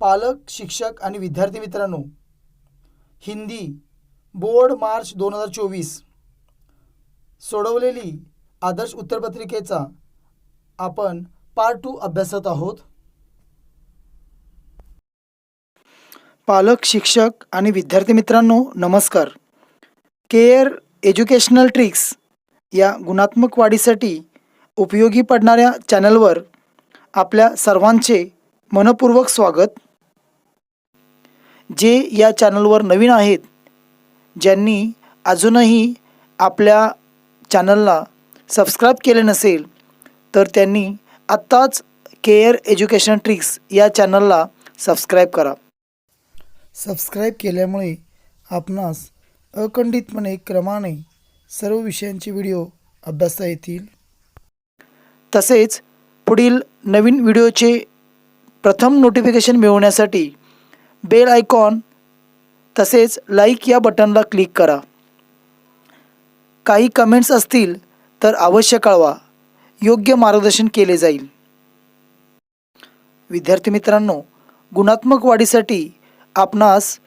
पालक, शिक्षक आणि विद्यार्थी मित्रांनो, हिंदी बोर्ड मार्च 2024 सोडवलेली आदर्श उत्तरपत्रिकेचा आपण पार्ट 2 अभ्यासत आहोत. पालक, शिक्षक आणि विद्यार्थी मित्रांनो नमस्कार. केअर एज्युकेशनल ट्रिक्स या गुणात्मक वाढीसाठी उपयोगी पडणाऱ्या चॅनलवर आपल्या सर्वांचे मनपूर्वक स्वागत. जे या चॅनलवर नवीन आहेत, ज्यांनी अजूनही आपल्या चॅनलला सबस्क्राईब केले नसेल, तर त्यांनी आत्ताच केअर एज्युकेशन ट्रिक्स या चॅनलला सबस्क्राईब करा. सबस्क्राईब केल्यामुळे आपणास अखंडितपणे क्रमाने सर्व विषयांचे व्हिडिओ अभ्यासता येतील. तसेच पुढील नवीन व्हिडिओचे प्रथम नोटिफिकेशन मिळवण्यासाठी बेल आयकॉन तसेच लाईक या बटनला क्लिक करा. काही कमेंट्स असतील तर अवश्य कळवा, योग्य मार्गदर्शन केले जाईल. विद्यार्थी मित्रांनो, गुणात्मक वाढीसाठी आपणास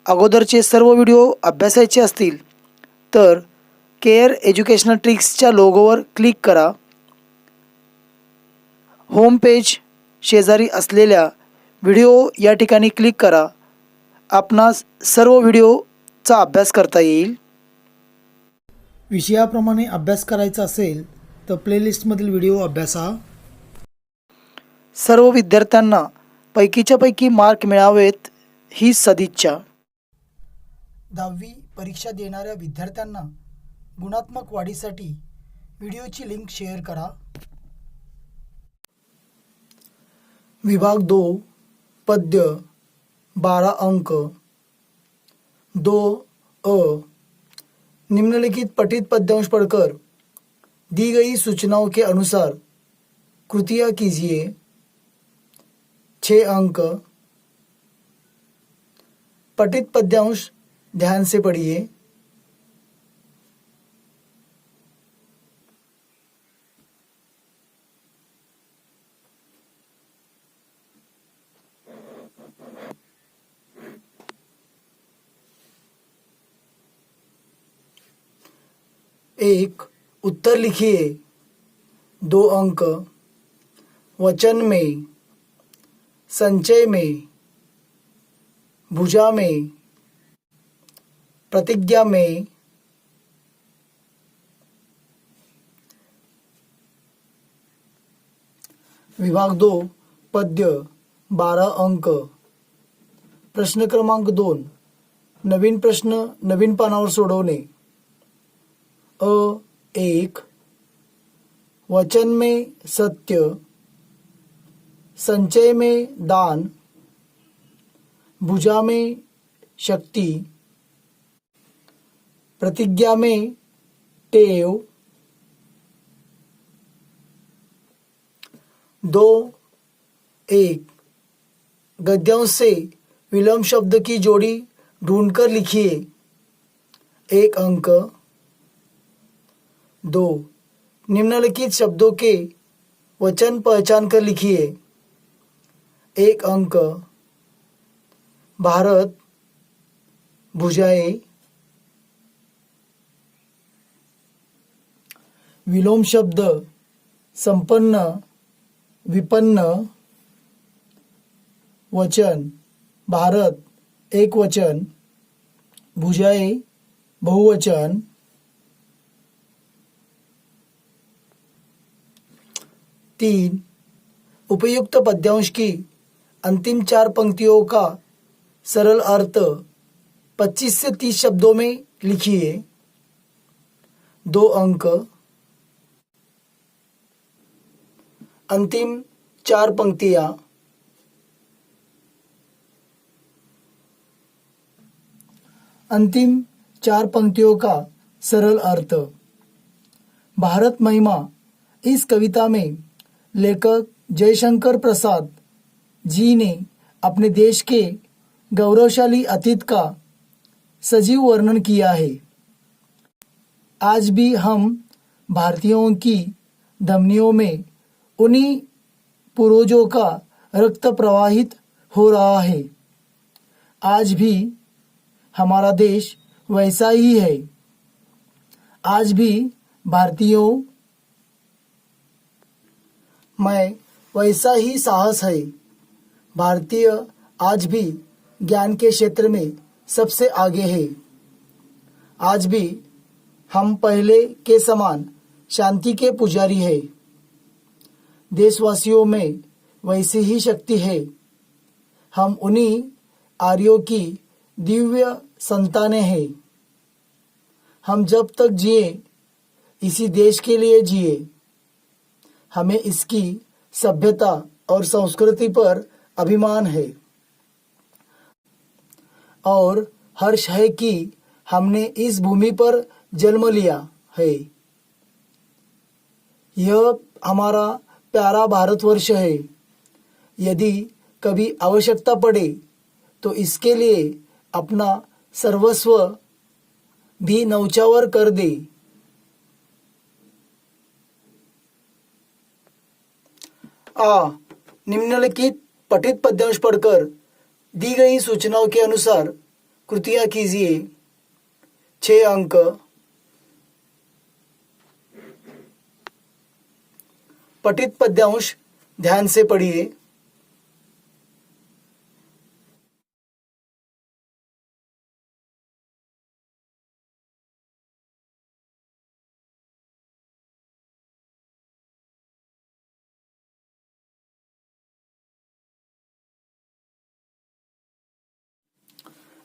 अगोदरचे सर्व व्हिडिओ अभ्यासायचे असतील तर केअर एज्युकेशनल ट्रिक्सच्या लोगोवर क्लिक करा. होम पेज शेजारी असलेल्या व्हिडिओ या ठिकाणी क्लिक करा. आपणास सर्व व्हिडिओचा अभ्यास करता येईल. विषयाप्रमाणे अभ्यास करायचा असेल तर प्लेलिस्टमधील व्हिडिओ अभ्यासा. सर्व विद्यार्थ्यांना पैकीच्या पैकी मार्क मिळावेत ही सदिच्छा. 10वी परीक्षा देणाऱ्या विद्यार्थ्यांना गुणात्मक वाढीसाठी व्हिडिओची लिंक शेअर करा. विभाग 2 पद्य 12 अंक 2 निम्नलिखित पठित पद्यांश पढ़कर दी गई सूचनाओं के अनुसार कृतियाँ कीजिए. 6 अंक. पठित पद्यांश ध्यान से पढ़िए. एक, उत्तर लिखिए. 2 अंक. वचन में, संचय में, भुजा में, प्रतिज्ञा में, विभाग 2 पद्य 12 अंक. प्रश्न क्रमांक 2, नवीन प्रश्न नवीन पानावर सोडवणे. 1 वचन में सत्य, संचय में दान, भुजा में शक्ति, प्रतिज्ञा में टेव. 2 गद्यांश से विलोम शब्द की जोड़ी ढूंढकर लिखिए. 1 अंक. 2 निम्नलिखित शब्दों के वचन पहचान कर लिखिए. 1 अंक. भारत, भुजाएं. विलोम शब्द संपन्न, विपन्न. वचन भारत एक वचन, भुजाएं बहुवचन. 3 उपयुक्त पद्यांश की अंतिम 4 पंक्तियों का सरल अर्थ 25 से 30 शब्दों में लिखिए. 2 अंक. अंतिम 4 पंक्तियां. अंतिम 4 पंक्तियों का सरल अर्थ. भारत महिमा इस कविता में लेखक जयशंकर प्रसाद जी ने अपने देश के गौरवशाली अतीत का सजीव वर्णन किया है. आज भी हम भारतीयों की धमनियों में उन्हीं पूर्वजों का रक्त प्रवाहित हो रहा है। आज भी हमारा देश वैसा ही है। आज भी भारतीयों में वैसा ही साहस है। भारतीय आज भी ज्ञान के क्षेत्र में सबसे आगे है। आज भी हम पहले के समान शांति के पुजारी है। देशवासियों में वैसी ही शक्ति है। हम उन्हीं आर्यों की दिव्य संतानें हैं। हम जब तक जिए इसी देश के लिए जिए। हमें इसकी सभ्यता और संस्कृति पर अभिमान है और हर्ष है कि हमने इस भूमि पर जन्म लिया है। यह हमारा प्यारा भारतवर्ष है। यदि कभी आवश्यकता पड़े तो इसके लिए अपना सर्वस्व भी न्यौछावर कर दे। निम्नलिखित पठित पद्यांश पढ़कर दी गई सूचनाओं के अनुसार कृतियां कीजिए। 6 अंक। पठित पद्यांश ध्यान से पढ़िए।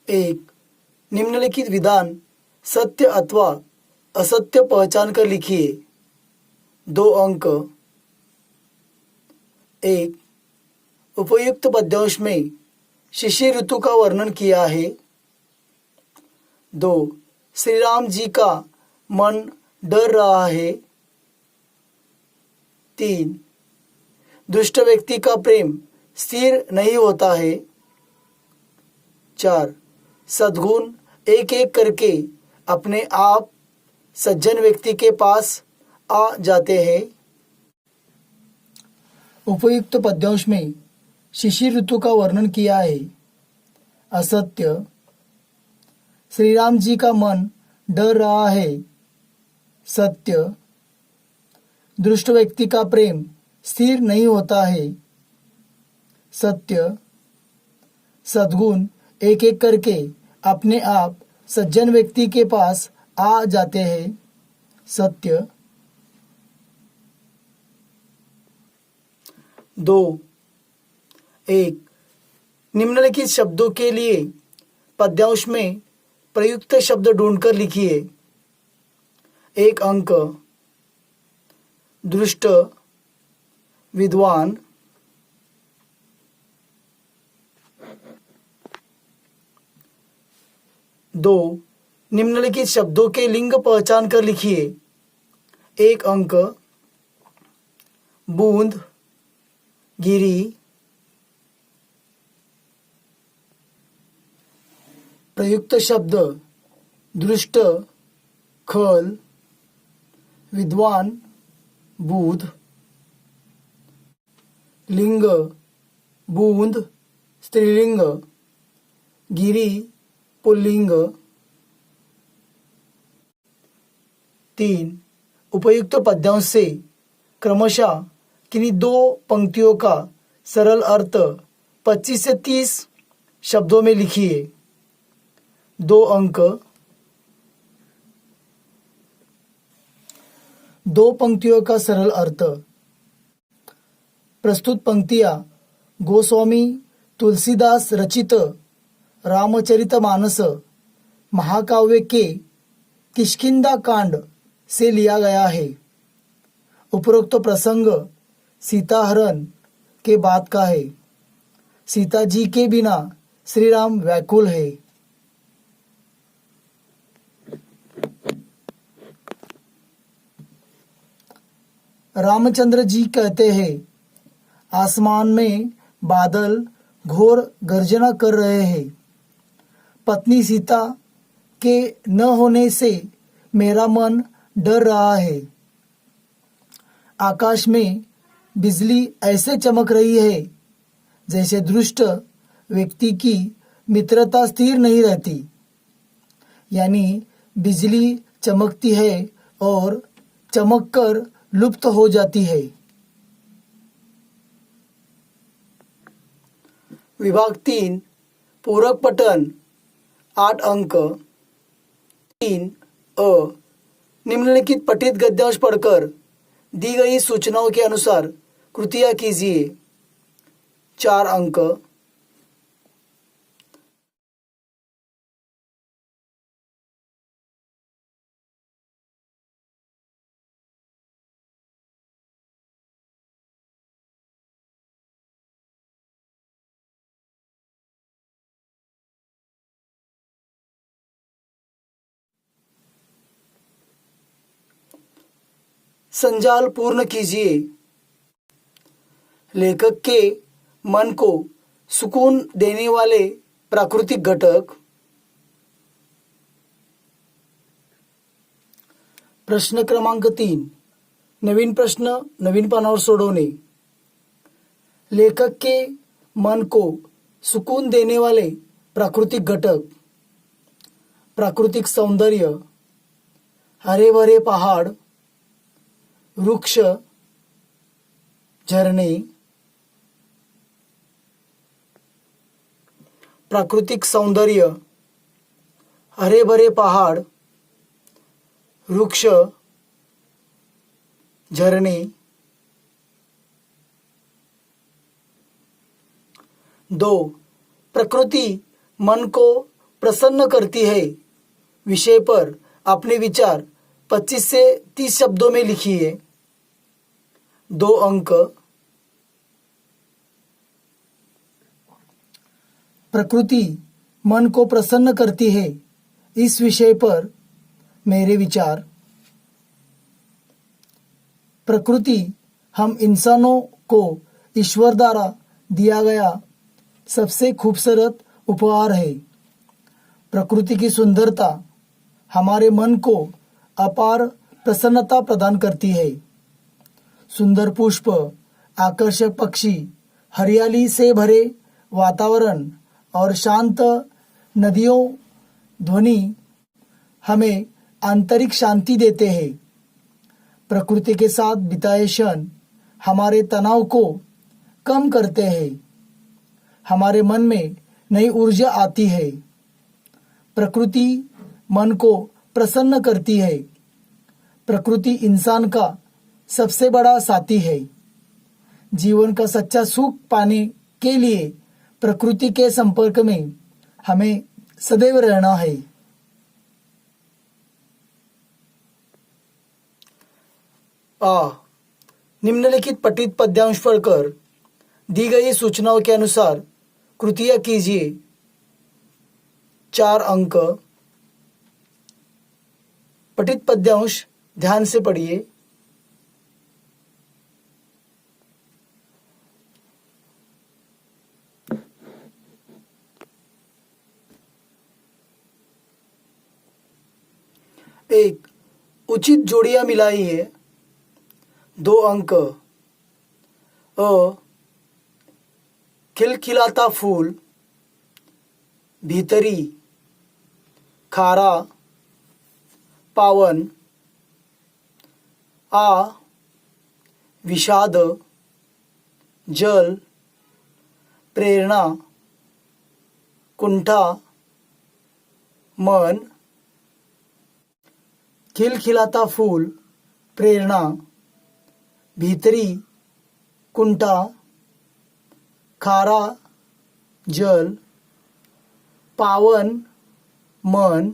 एक, निम्नलिखित विधान सत्य अथवा असत्य पहचान कर लिखिए। 2 अंक। 1, उपयुक्त पद्यांश में शिशिर ऋतु का वर्णन किया है। 2, श्री राम जी का मन डर रहा है। 3, दुष्ट व्यक्ति का प्रेम स्थिर नहीं होता है। 4, सद्गुण एक एक करके अपने आप सज्जन व्यक्ति के पास आ जाते हैं। उपयुक्त पद्यांश में शिशिर ऋतु का वर्णन किया है। असत्य, श्री राम जी का मन डर रहा है। सत्य, दुष्ट व्यक्ति का प्रेम स्थिर नहीं होता है। सत्य, सद्गुण एक एक करके अपने आप सज्जन व्यक्ति के पास आ जाते हैं। सत्य। 2, 1, निम्नलिखित शब्दों के लिए पद्यांश में प्रयुक्त शब्द ढूंढकर लिखिए। 1 अंक। दुष्ट, विद्वान। 2, निम्नलिखित शब्दों के लिंग पहचान कर लिखिए। 1 अंक। बूंद, गिरी। प्रयुक्त शब्द दृष्ट, खल। विद्वान, बुध। लिंग, बूंद स्त्रीलिंग, गिरी पुल्लिंग। 3, उपयुक्त पद्यांश से क्रमशः किन्हीं 2 पंक्तियों का सरल अर्थ 25 से 30 शब्दों में लिखिए। 2 अंक। 2 पंक्तियों का सरल अर्थ। प्रस्तुत पंक्तियां गोस्वामी तुलसीदास रचित रामचरितमानस महाकाव्य के किष्किंधा कांड से लिया गया है। उपरोक्त प्रसंग सीताहरण के बाद का है। सीता जी के बिना श्री राम व्याकुल है। रामचंद्र जी कहते हैं, आसमान में बादल घोर गर्जना कर रहे हैं। पत्नी सीता के न होने से मेरा मन डर रहा है। आकाश में बिजली ऐसे चमक रही है जैसे दुष्ट व्यक्ति की मित्रता स्थिर नहीं रहती, यानी बिजली चमकती है और चमककर लुप्त हो जाती है। विभाग 3 पूरक पठन 8 अंक। 3 अ निम्नलिखित पठित गद्यांश पढ़कर दी गई सूचनाओं के अनुसार कृतियाँ कीजिए। 4 अंक। संजाल पूर्ण कीजिए। लेखक के मन को सुकून देने वाले प्राकृतिक घटक। प्रश्न क्रमांक 3 नवीन प्रश्न नवीन पानावर सोडवणे। लेखक के मन को सुकून देने वाले प्राकृतिक घटक। प्राकृतिक सौंदर्य, हरे भरे पहाड़, वृक्ष, झरने। प्राकृतिक सौंदर्य, हरे भरे पहाड़, वृक्ष, झरने। 2 प्रकृति मन को प्रसन्न करती है विषय पर अपने विचार 25 से 30 शब्दों में लिखिए। 2 अंक। प्रकृति मन को प्रसन्न करती है इस विषय पर मेरे विचार। प्रकृति हम इंसानों को ईश्वर द्वारा दिया गया सबसे खूबसूरत उपहार है। प्रकृति की सुंदरता हमारे मन को अपार प्रसन्नता प्रदान करती है। सुंदर पुष्प, आकर्षक पक्षी, हरियाली से भरे वातावरण और शांत नदियों ध्वनि हमें आंतरिक शांति देते हैं। प्रकृति के साथ बिताए क्षण हमारे तनाव को कम करते हैं। हमारे मन में नई ऊर्जा आती है। प्रकृति मन को प्रसन्न करती है। प्रकृति इंसान का सबसे बड़ा साथी है। जीवन का सच्चा सुख पाने के लिए प्रकृति के संपर्क में हमें सदैव रहना है। निम्नलिखित पठित पद्यांश पढ़कर दी गई सूचनाओं के अनुसार कृतियाँ कीजिए। 4 अंक। पठित पद्यांश ध्यान से पढ़िए। एक उचित जोड़ियां मिलाइए। 2 अंक। अ खिलखिलाता फूल, भीतरी, खारा, पावन। आ विषाद, जल, प्रेरणा, कुंठा, मन। खिलखिलाता फूल, प्रेरणा, भीतरी, कुंठा, खारा, जल, पावन, मन।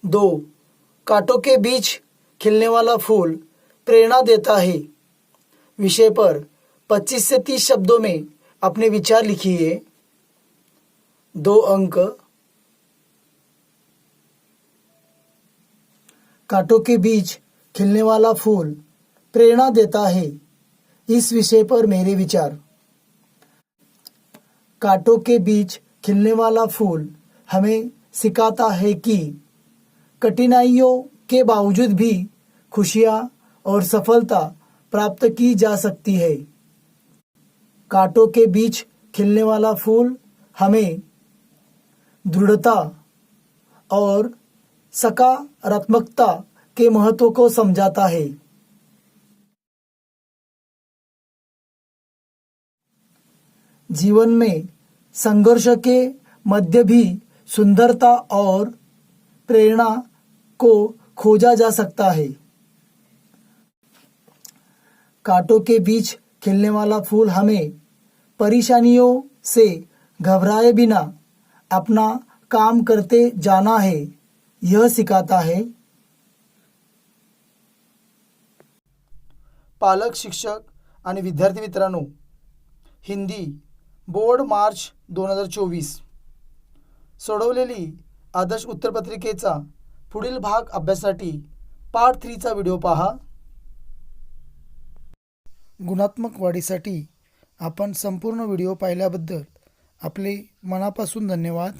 2 कांटों के बीच खिलने वाला फूल प्रेरणा देता है विषय पर 25 से 30 शब्दों में अपने विचार लिखिए। 2 अंक। कांटों के बीच खिलने वाला फूल प्रेरणा देता है इस विषय पर मेरे विचार। कांटों के बीच खिलने वाला फूल हमें सिखाता है कि कठिनाइयों के बावजूद भी खुशियाँ और सफलता प्राप्त की जा सकती है। कांटों के बीच खिलने वाला फूल हमें दृढ़ता और सकारात्मकता के महत्व को समझाता है। जीवन में संघर्ष के मध्य भी सुंदरता और प्रेरणा को खोजा जा सकता है। कांटों के बीच खिलने वाला फूल हमें परेशानियों से घबराए बिना अपना काम करते जाना है, यह सिखाता है। पालक, शिक्षक आणि विद्यार्थी मित्रांनो, हिंदी बोर्ड मार्च 2024 सोडवलेली आदर्श उत्तरपत्रिकेचा पुढील भाग अभ्यासासाठी पार्ट 3 चा व्हिडिओ पहा। गुणात्मक वाढीसाठी आपण संपूर्ण व्हिडिओ पाहिल्याबद्दल आपले मनापासून धन्यवाद।